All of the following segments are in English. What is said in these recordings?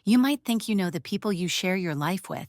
You might think you know the people you share your life with.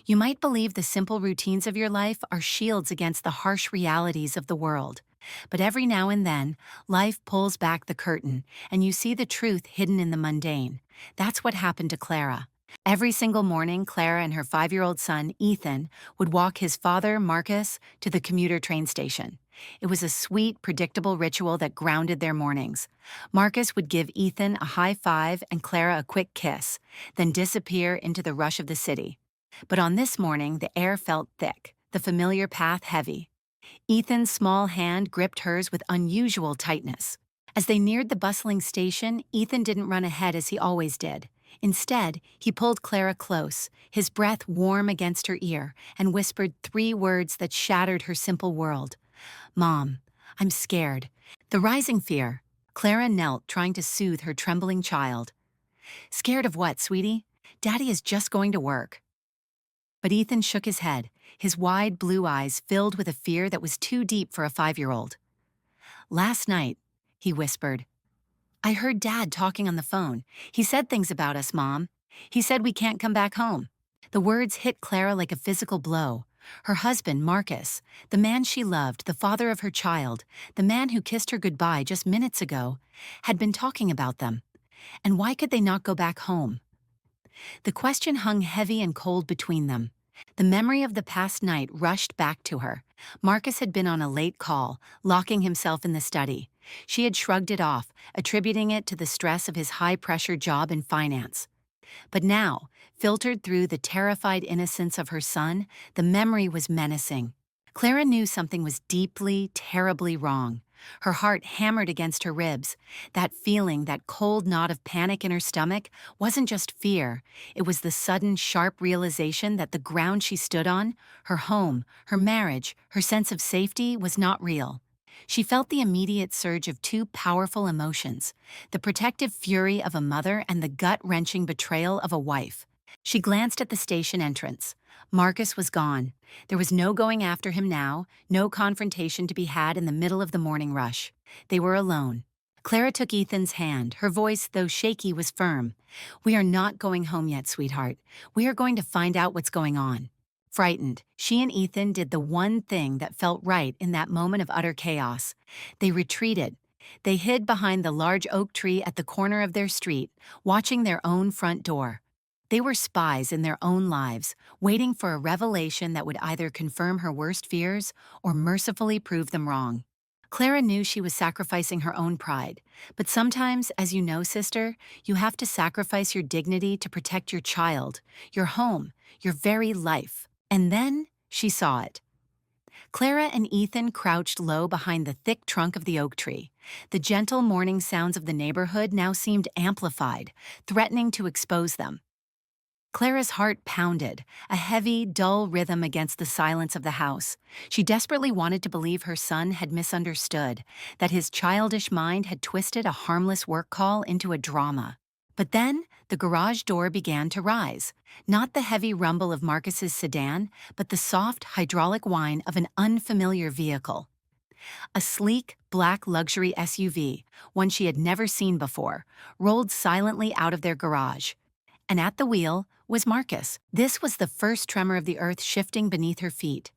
You might believe the simple routines of your life are shields against the harsh realities of the world. But every now and then, life pulls back the curtain, and you see the truth hidden in the mundane. That's what happened to Clara. Every single morning, Clara and her 5-year-old son, Ethan, would walk his father, Marcus, to the commuter train station. It was a sweet, predictable ritual that grounded their mornings. Marcus would give Ethan a high five and Clara a quick kiss, then disappear into the rush of the city. But on this morning, the air felt thick, the familiar path heavy. Ethan's small hand gripped hers with unusual tightness. As they neared the bustling station, Ethan didn't run ahead as he always did. Instead, he pulled Clara close, his breath warm against her ear, and whispered 3 words that shattered her simple world. "Mom, I'm scared." The rising fear. Clara knelt, trying to soothe her trembling child. "Scared of what, sweetie? Daddy is just going to work." But Ethan shook his head, his wide blue eyes filled with a fear that was too deep for a 5-year-old. "Last night," he whispered, "I heard Dad talking on the phone. He said things about us, Mom. He said we can't come back home." The words hit Clara like a physical blow. Her husband, Marcus, the man she loved, the father of her child, the man who kissed her goodbye just minutes ago, had been talking about them. And why could they not go back home? The question hung heavy and cold between them. The memory of the past night rushed back to her. Marcus had been on a late call, locking himself in the study. She had shrugged it off, attributing it to the stress of his high-pressure job in finance. But now, filtered through the terrified innocence of her son, the memory was menacing. Clara knew something was deeply, terribly wrong. Her heart hammered against her ribs. That feeling, that cold knot of panic in her stomach, wasn't just fear. It was the sudden, sharp realization that the ground she stood on, her home, her marriage, her sense of safety, was not real. She felt the immediate surge of 2 powerful emotions, the protective fury of a mother and the gut-wrenching betrayal of a wife. She glanced at the station entrance. Marcus was gone. There was no going after him now, no confrontation to be had in the middle of the morning rush. They were alone. Clara took Ethan's hand. Her voice, though shaky, was firm. "We are not going home yet, sweetheart. We are going to find out what's going on." Frightened, she and Ethan did the one thing that felt right in that moment of utter chaos. They retreated. They hid behind the large oak tree at the corner of their street, watching their own front door. They were spies in their own lives, waiting for a revelation that would either confirm her worst fears or mercifully prove them wrong. Clara knew she was sacrificing her own pride, but sometimes, as you know, sister, you have to sacrifice your dignity to protect your child, your home, your very life. And then she saw it. Clara and Ethan crouched low behind the thick trunk of the oak tree. The gentle morning sounds of the neighborhood now seemed amplified, threatening to expose them. Clara's heart pounded, a heavy, dull rhythm against the silence of the house. She desperately wanted to believe her son had misunderstood, that his childish mind had twisted a harmless work call into a drama. But then, the garage door began to rise. Not the heavy rumble of Marcus's sedan, but the soft, hydraulic whine of an unfamiliar vehicle. A sleek, black luxury SUV, one she had never seen before, rolled silently out of their garage. And at the wheel was Marcus. This was the first tremor of the earth shifting beneath her feet.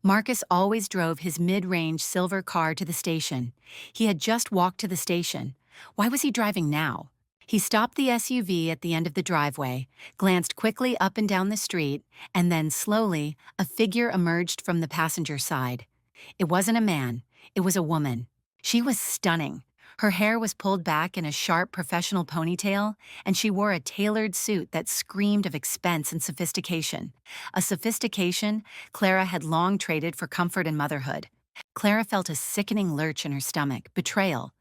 Marcus always drove his mid-range silver car to the station. He had just walked to the station. Why was he driving now? He stopped the SUV at the end of the driveway, glanced quickly up and down the street, and then slowly, a figure emerged from the passenger side. It wasn't a man, it was a woman. She was stunning. Her hair was pulled back in a sharp professional ponytail, and she wore a tailored suit that screamed of expense and sophistication. A sophistication Clara had long traded for comfort and motherhood. Clara felt a sickening lurch in her stomach, betrayal.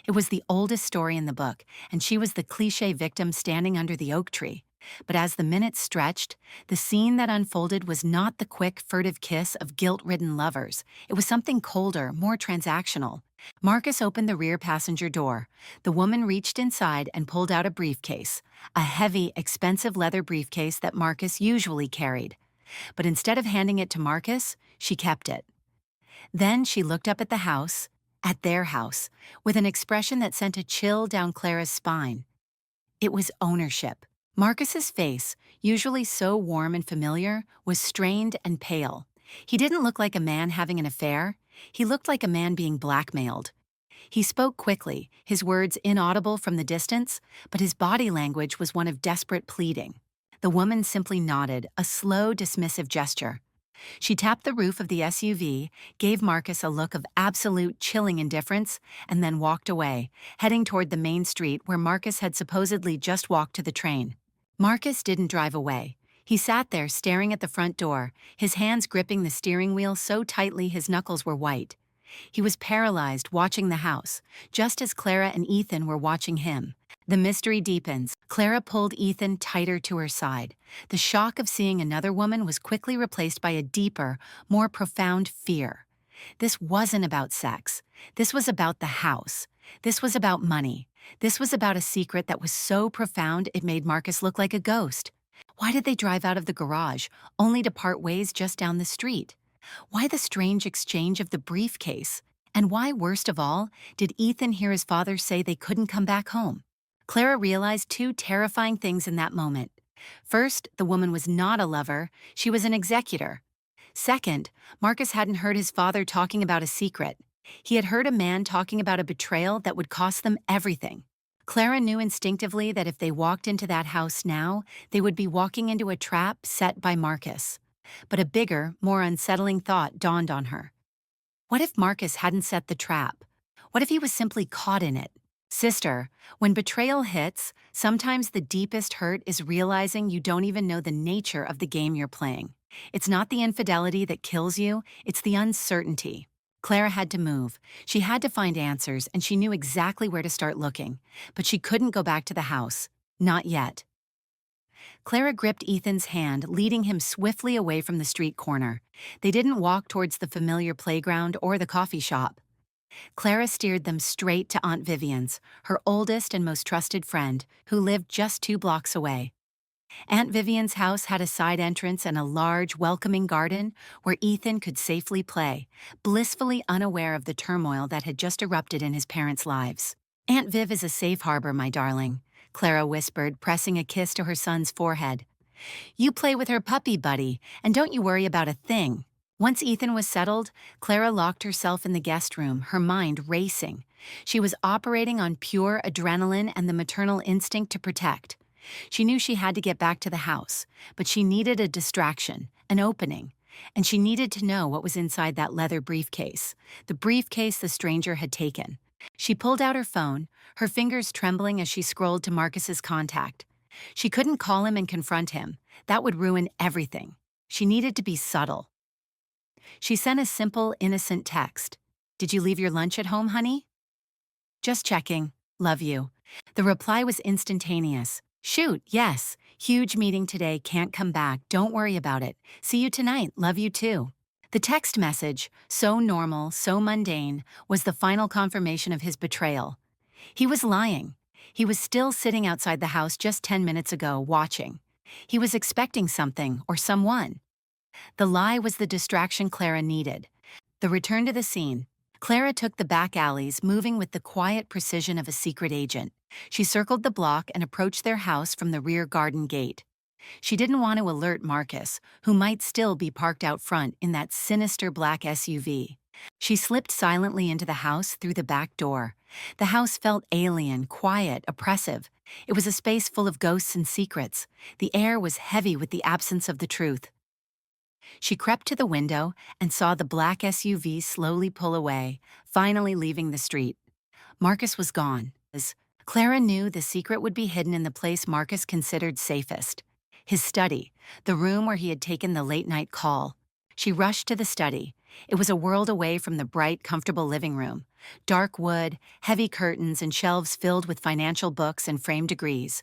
It was the oldest story in the book, and she was the cliché victim standing under the oak tree. But as the minutes stretched, the scene that unfolded was not the quick, furtive kiss of guilt-ridden lovers. It was something colder, more transactional. Marcus opened the rear passenger door. The woman reached inside and pulled out a briefcase, a heavy, expensive leather briefcase that Marcus usually carried. But instead of handing it to Marcus, she kept it. Then she looked up at the house, at their house, with an expression that sent a chill down Clara's spine. It was ownership. Marcus's face, usually so warm and familiar, was strained and pale. He didn't look like a man having an affair. He looked like a man being blackmailed. He spoke quickly, his words inaudible from the distance, but his body language was one of desperate pleading. The woman simply nodded, a slow, dismissive gesture. She tapped the roof of the SUV, gave Marcus a look of absolute chilling indifference, and then walked away, heading toward the main street where Marcus had supposedly just walked to the train. Marcus didn't drive away. He sat there staring at the front door, his hands gripping the steering wheel so tightly his knuckles were white. He was paralyzed watching the house, just as Clara and Ethan were watching him. The mystery deepens. Clara pulled Ethan tighter to her side. The shock of seeing another woman was quickly replaced by a deeper, more profound fear. This wasn't about sex. This was about the house. This was about money. This was about a secret that was so profound it made Marcus look like a ghost. Why did they drive out of the garage, only to part ways just down the street? Why the strange exchange of the briefcase? And why, worst of all, did Ethan hear his father say they couldn't come back home? Clara realized two terrifying things in that moment. First, the woman was not a lover, she was an executor. Second, Marcus hadn't heard his father talking about a secret. He had heard a man talking about a betrayal that would cost them everything. Clara knew instinctively that if they walked into that house now, they would be walking into a trap set by Marcus. But a bigger, more unsettling thought dawned on her. What if Marcus hadn't set the trap? What if he was simply caught in it? Sister, when betrayal hits, sometimes the deepest hurt is realizing you don't even know the nature of the game you're playing. It's not the infidelity that kills you, it's the uncertainty. Clara had to move. She had to find answers, and she knew exactly where to start looking. But she couldn't go back to the house. Not yet. Clara gripped Ethan's hand, leading him swiftly away from the street corner. They didn't walk towards the familiar playground or the coffee shop. Clara steered them straight to Aunt Vivian's, her oldest and most trusted friend, who lived just 2 blocks away. Aunt Vivian's house had a side entrance and a large, welcoming garden where Ethan could safely play, blissfully unaware of the turmoil that had just erupted in his parents' lives. Aunt Viv is a safe harbor, my darling, Clara whispered, pressing a kiss to her son's forehead. You play with her puppy buddy, and don't you worry about a thing. Once Ethan was settled, Clara locked herself in the guest room, her mind racing. She was operating on pure adrenaline and the maternal instinct to protect. She knew she had to get back to the house, but she needed a distraction, an opening, and she needed to know what was inside that leather briefcase, the briefcase the stranger had taken. She pulled out her phone, her fingers trembling as she scrolled to Marcus's contact. She couldn't call him and confront him. That would ruin everything. She needed to be subtle. She sent a simple, innocent text. Did you leave your lunch at home, honey? Just checking. Love you. The reply was instantaneous. Shoot, yes. Huge meeting today, can't come back. Don't worry about it. See you tonight. Love you too. The text message, so normal, so mundane, was the final confirmation of his betrayal. He was lying. He was still sitting outside the house just 10 minutes ago, watching. He was expecting something or someone. The lie was the distraction Clara needed. The return to the scene. Clara took the back alleys, moving with the quiet precision of a secret agent. She circled the block and approached their house from the rear garden gate. She didn't want to alert Marcus, who might still be parked out front in that sinister black SUV. She slipped silently into the house through the back door. The house felt alien, quiet, oppressive. It was a space full of ghosts and secrets. The air was heavy with the absence of the truth. She crept to the window and saw the black SUV slowly pull away, finally leaving the street. Marcus was gone. Clara knew the secret would be hidden in the place Marcus considered safest. His study, the room where he had taken the late-night call. She rushed to the study. It was a world away from the bright, comfortable living room. Dark wood, heavy curtains, and shelves filled with financial books and framed degrees.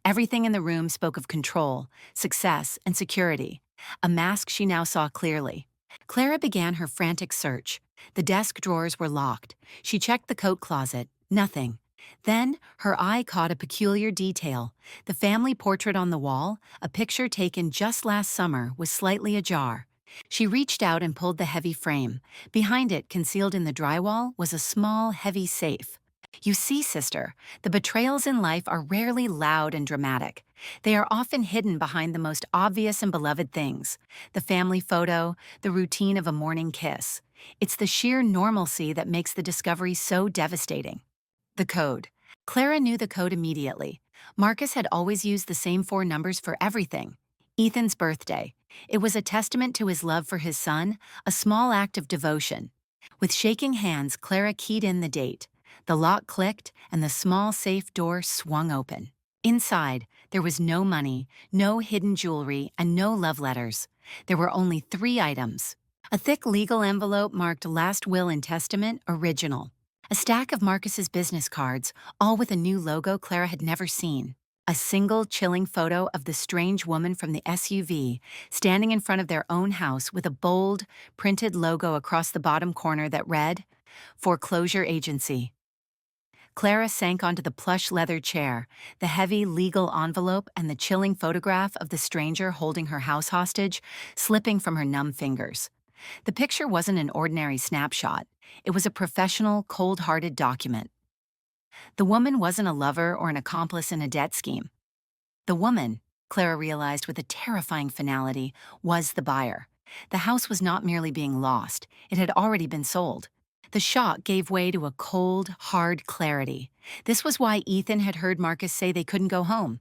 Everything in the room spoke of control, success, and security, a mask she now saw clearly. Clara began her frantic search. The desk drawers were locked. She checked the coat closet. Nothing. Then, her eye caught a peculiar detail. The family portrait on the wall, a picture taken just last summer, was slightly ajar. She reached out and pulled the heavy frame. Behind it, concealed in the drywall, was a small, heavy safe. You see, sister, the betrayals in life are rarely loud and dramatic. They are often hidden behind the most obvious and beloved things: the family photo, the routine of a morning kiss. It's the sheer normalcy that makes the discovery so devastating. The code. Clara knew the code immediately. Marcus had always used the same four numbers for everything. Ethan's birthday. It was a testament to his love for his son, a small act of devotion. With shaking hands, Clara keyed in the date. The lock clicked, and the small safe door swung open. Inside, there was no money, no hidden jewelry, and no love letters. There were only three items: a thick legal envelope marked Last Will and Testament, Original. A stack of Marcus's business cards, all with a new logo Clara had never seen. A single chilling photo of the strange woman from the SUV standing in front of their own house with a bold, printed logo across the bottom corner that read, Foreclosure Agency. Clara sank onto the plush leather chair, the heavy legal envelope and the chilling photograph of the stranger holding her house hostage slipping from her numb fingers. The picture wasn't an ordinary snapshot. It was a professional, cold-hearted document. The woman wasn't a lover or an accomplice in a debt scheme. The woman, Clara realized with a terrifying finality, was the buyer. The house was not merely being lost, it had already been sold. The shock gave way to a cold, hard clarity. This was why Ethan had heard Marcus say they couldn't go home.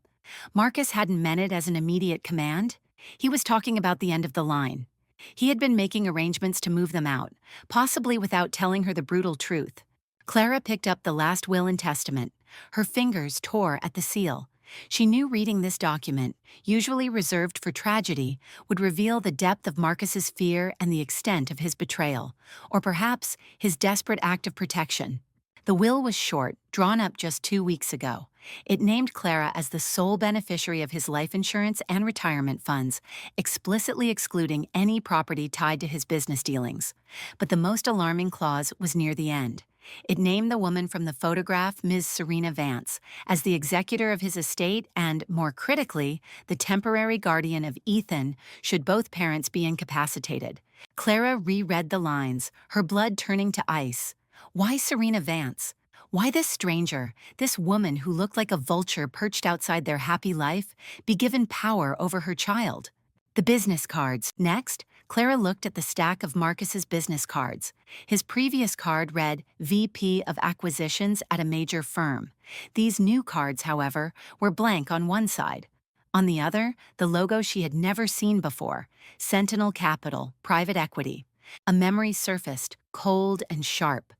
Marcus hadn't meant it as an immediate command. He was talking about the end of the line. He had been making arrangements to move them out, possibly without telling her the brutal truth. Clara picked up the last will and testament. Her fingers tore at the seal. She knew reading this document, usually reserved for tragedy, would reveal the depth of Marcus's fear and the extent of his betrayal, or perhaps his desperate act of protection. The will was short, drawn up just 2 weeks ago. It named Clara as the sole beneficiary of his life insurance and retirement funds, explicitly excluding any property tied to his business dealings. But the most alarming clause was near the end. It named the woman from the photograph, Ms. Serena Vance, as the executor of his estate and, more critically, the temporary guardian of Ethan should both parents be incapacitated. Clara reread the lines, her blood turning to ice. Why Serena Vance? Why this stranger, this woman who looked like a vulture perched outside their happy life, be given power over her child? The business cards. Next, Clara looked at the stack of Marcus's business cards. His previous card read VP of Acquisitions at a major firm. These new cards, however, were blank on one side. On the other, the logo she had never seen before, Sentinel Capital, Private Equity. A memory surfaced, cold and sharp.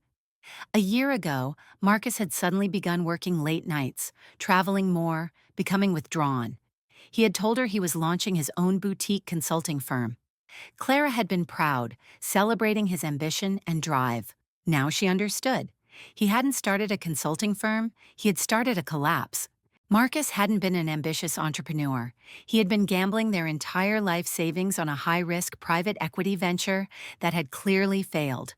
A year ago, Marcus had suddenly begun working late nights, traveling more, becoming withdrawn. He had told her he was launching his own boutique consulting firm. Clara had been proud, celebrating his ambition and drive. Now she understood. He hadn't started a consulting firm, he had started a collapse. Marcus hadn't been an ambitious entrepreneur. He had been gambling their entire life savings on a high-risk private equity venture that had clearly failed.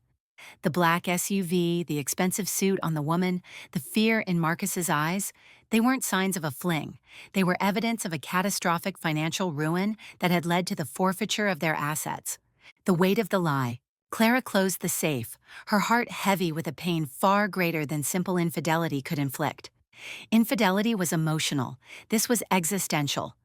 The black SUV, the expensive suit on the woman, the fear in Marcus's eyes, they weren't signs of a fling. They were evidence of a catastrophic financial ruin that had led to the forfeiture of their assets. The weight of the lie. Clara closed the safe, her heart heavy with a pain far greater than simple infidelity could inflict. Infidelity was emotional. This was existential.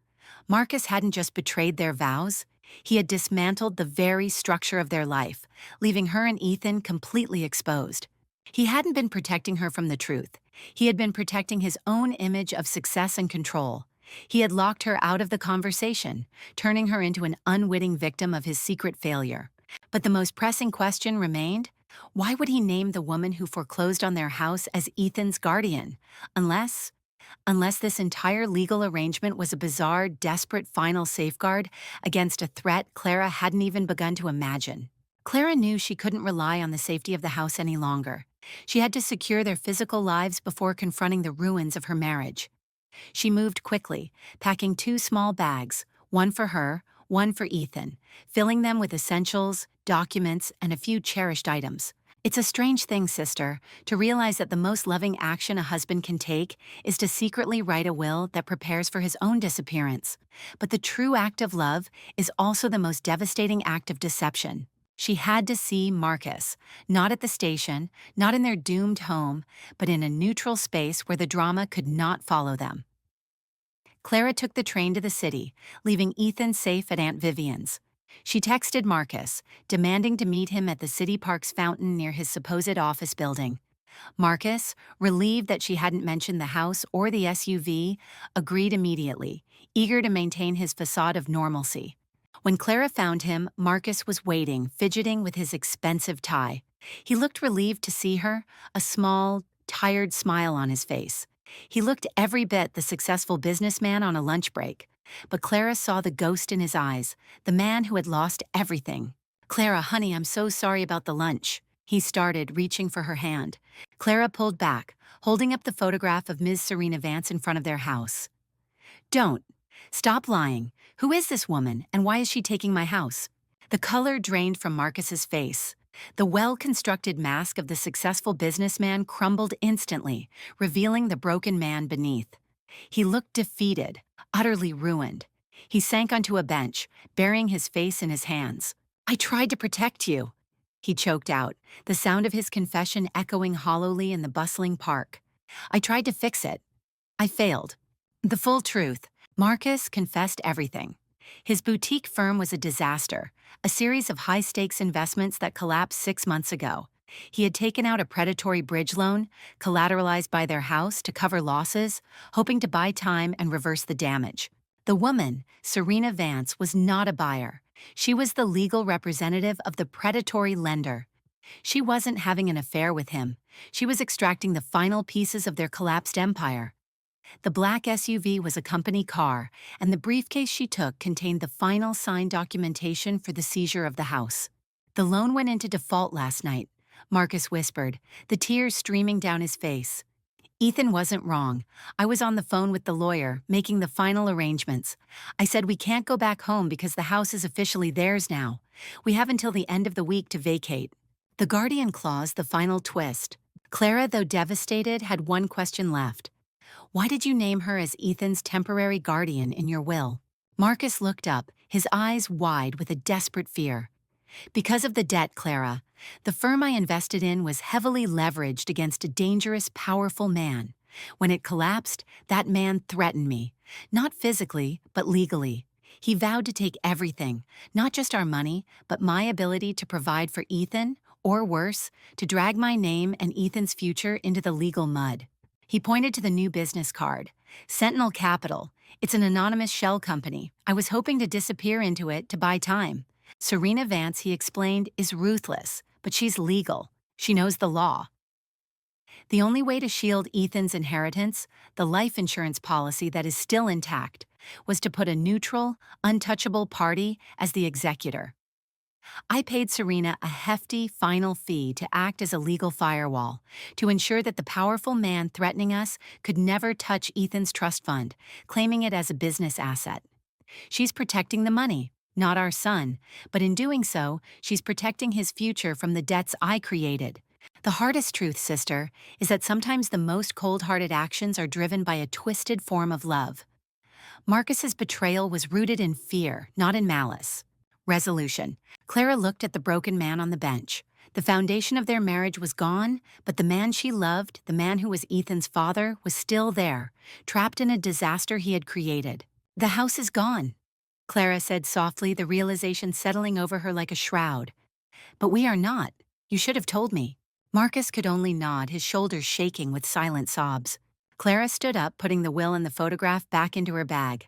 Marcus hadn't just betrayed their vows, he had dismantled the very structure of their life, leaving her and Ethan completely exposed. He hadn't been protecting her from the truth. He had been protecting his own image of success and control. He had locked her out of the conversation, turning her into an unwitting victim of his secret failure. But the most pressing question remained: why would he name the woman who foreclosed on their house as Ethan's guardian? Unless this entire legal arrangement was a bizarre, desperate final safeguard against a threat Clara hadn't even begun to imagine. Clara knew she couldn't rely on the safety of the house any longer. She had to secure their physical lives before confronting the ruins of her marriage. She moved quickly, packing 2 small bags, one for her, one for Ethan, filling them with essentials, documents, and a few cherished items. It's a strange thing, sister, to realize that the most loving action a husband can take is to secretly write a will that prepares for his own disappearance. But the true act of love is also the most devastating act of deception. She had to see Marcus, not at the station, not in their doomed home, but in a neutral space where the drama could not follow them. Clara took the train to the city, leaving Ethan safe at Aunt Vivian's. She texted Marcus, demanding to meet him at the city park's fountain near his supposed office building. Marcus, relieved that she hadn't mentioned the house or the SUV, agreed immediately, eager to maintain his facade of normalcy. When Clara found him, Marcus was waiting, fidgeting with his expensive tie. He looked relieved to see her, a small, tired smile on his face. He looked every bit the successful businessman on a lunch break. But Clara saw the ghost in his eyes, the man who had lost everything. "Clara, honey, I'm so sorry about the lunch," he started, reaching for her hand. Clara pulled back, holding up the photograph of Ms. Serena Vance in front of their house. "Don't. Stop lying. Who is this woman, and why is she taking my house?" The color drained from Marcus's face. The well-constructed mask of the successful businessman crumbled instantly, revealing the broken man beneath. He looked defeated, utterly ruined. He sank onto a bench, burying his face in his hands. "I tried to protect you," he choked out, the sound of his confession echoing hollowly in the bustling park. "I tried to fix it. I failed." The full truth. Marcus confessed everything. His boutique firm was a disaster, a series of high-stakes investments that collapsed 6 months ago. He had taken out a predatory bridge loan, collateralized by their house, to cover losses, hoping to buy time and reverse the damage. The woman, Serena Vance, was not a buyer. She was the legal representative of the predatory lender. She wasn't having an affair with him. She was extracting the final pieces of their collapsed empire. The black SUV was a company car, and the briefcase she took contained the final signed documentation for the seizure of the house. "The loan went into default last night," Marcus whispered, the tears streaming down his face. "Ethan wasn't wrong. I was on the phone with the lawyer, making the final arrangements. I said we can't go back home because the house is officially theirs now. We have until the end of the week to vacate." The guardian clause, the final twist. Clara, though devastated, had one question left. "Why did you name her as Ethan's temporary guardian in your will?" Marcus looked up, his eyes wide with a desperate fear. "Because of the debt, Clara. The firm I invested in was heavily leveraged against a dangerous, powerful man. When it collapsed, that man threatened me. Not physically, but legally. He vowed to take everything, not just our money, but my ability to provide for Ethan, or worse, to drag my name and Ethan's future into the legal mud." He pointed to the new business card. "Sentinel Capital. It's an anonymous shell company. I was hoping to disappear into it to buy time. Serena Vance," he explained, "is ruthless, but she's legal. She knows the law." The only way to shield Ethan's inheritance, the life insurance policy that is still intact, was to put a neutral, untouchable party as the executor. "I paid Serena a hefty final fee to act as a legal firewall, to ensure that the powerful man threatening us could never touch Ethan's trust fund, claiming it as a business asset. She's protecting the money, not our son, but in doing so, she's protecting his future from the debts I created. The hardest truth, sister, is that sometimes the most cold-hearted actions are driven by a twisted form of love." Marcus's betrayal was rooted in fear, not in malice. Resolution. Clara looked at the broken man on the bench. The foundation of their marriage was gone, but the man she loved, the man who was Ethan's father, was still there, trapped in a disaster he had created. "The house is gone," Clara said softly, the realization settling over her like a shroud. "But we are not. You should have told me." Marcus could only nod, his shoulders shaking with silent sobs. Clara stood up, putting the will and the photograph back into her bag.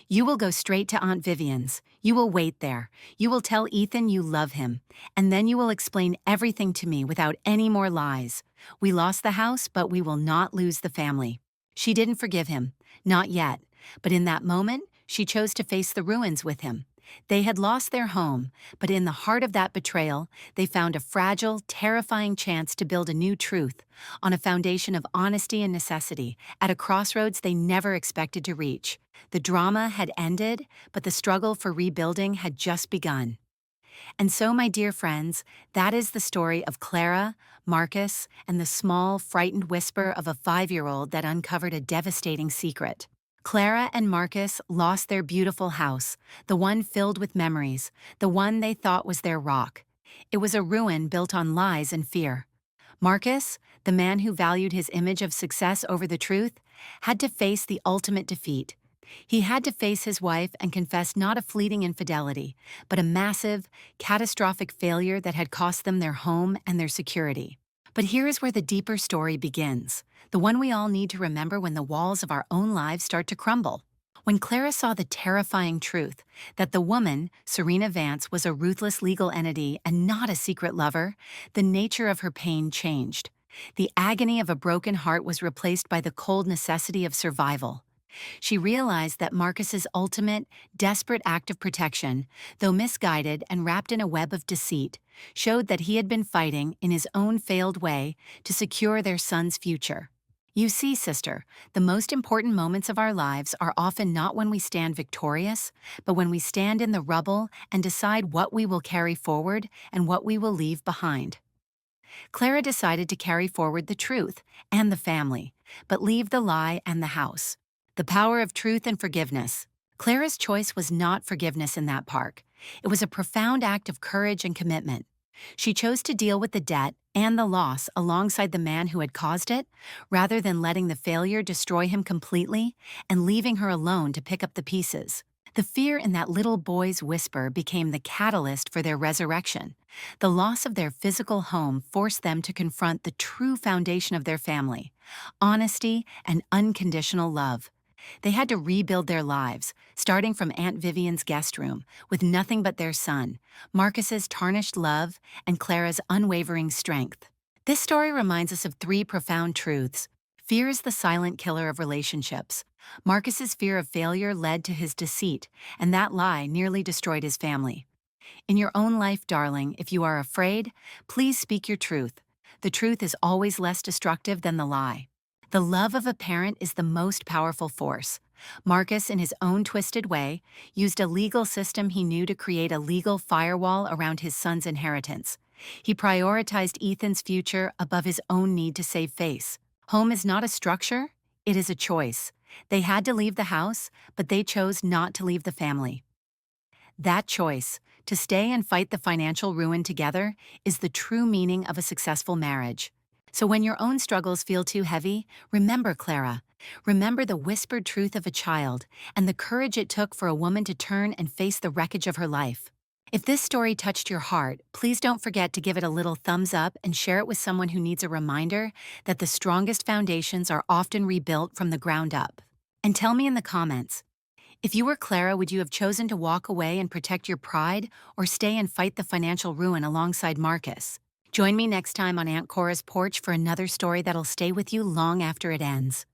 "You will go straight to Aunt Vivian's. You will wait there. You will tell Ethan you love him. And then you will explain everything to me without any more lies. We lost the house, but we will not lose the family." She didn't forgive him. Not yet. But in that moment, she chose to face the ruins with him. They had lost their home, but in the heart of that betrayal, they found a fragile, terrifying chance to build a new truth, on a foundation of honesty and necessity, at a crossroads they never expected to reach. The drama had ended, but the struggle for rebuilding had just begun. And so, my dear friends, that is the story of Clara, Marcus, and the small, frightened whisper of a 5-year-old that uncovered a devastating secret. Clara and Marcus lost their beautiful house, the one filled with memories, the one they thought was their rock. It was a ruin built on lies and fear. Marcus, the man who valued his image of success over the truth, had to face the ultimate defeat. He had to face his wife and confess not a fleeting infidelity, but a massive, catastrophic failure that had cost them their home and their security. But here is where the deeper story begins, the one we all need to remember when the walls of our own lives start to crumble. When Clara saw the terrifying truth that the woman, Serena Vance, was a ruthless legal entity and not a secret lover, the nature of her pain changed. The agony of a broken heart was replaced by the cold necessity of survival. She realized that Marcus's ultimate, desperate act of protection, though misguided and wrapped in a web of deceit, showed that he had been fighting, in his own failed way, to secure their son's future. You see, sister, the most important moments of our lives are often not when we stand victorious, but when we stand in the rubble and decide what we will carry forward and what we will leave behind. Clara decided to carry forward the truth and the family, but leave the lie and the house. The power of truth and forgiveness. Clara's choice was not forgiveness in that park. It was a profound act of courage and commitment. She chose to deal with the debt and the loss alongside the man who had caused it, rather than letting the failure destroy him completely and leaving her alone to pick up the pieces. The fear in that little boy's whisper became the catalyst for their resurrection. The loss of their physical home forced them to confront the true foundation of their family: honesty and unconditional love. They had to rebuild their lives, starting from Aunt Vivian's guest room, with nothing but their son, Marcus's tarnished love, and Clara's unwavering strength. This story reminds us of three profound truths. Fear is the silent killer of relationships. Marcus's fear of failure led to his deceit, and that lie nearly destroyed his family. In your own life, darling, if you are afraid, please speak your truth. The truth is always less destructive than the lie. The love of a parent is the most powerful force. Marcus, in his own twisted way, used a legal system he knew to create a legal firewall around his son's inheritance. He prioritized Ethan's future above his own need to save face. Home is not a structure, it is a choice. They had to leave the house, but they chose not to leave the family. That choice, to stay and fight the financial ruin together, is the true meaning of a successful marriage. So when your own struggles feel too heavy, remember Clara. Remember the whispered truth of a child and the courage it took for a woman to turn and face the wreckage of her life. If this story touched your heart, please don't forget to give it a little thumbs up and share it with someone who needs a reminder that the strongest foundations are often rebuilt from the ground up. And tell me in the comments, if you were Clara, would you have chosen to walk away and protect your pride or stay and fight the financial ruin alongside Marcus? Join me next time on Aunt Cora's Porch for another story that'll stay with you long after it ends.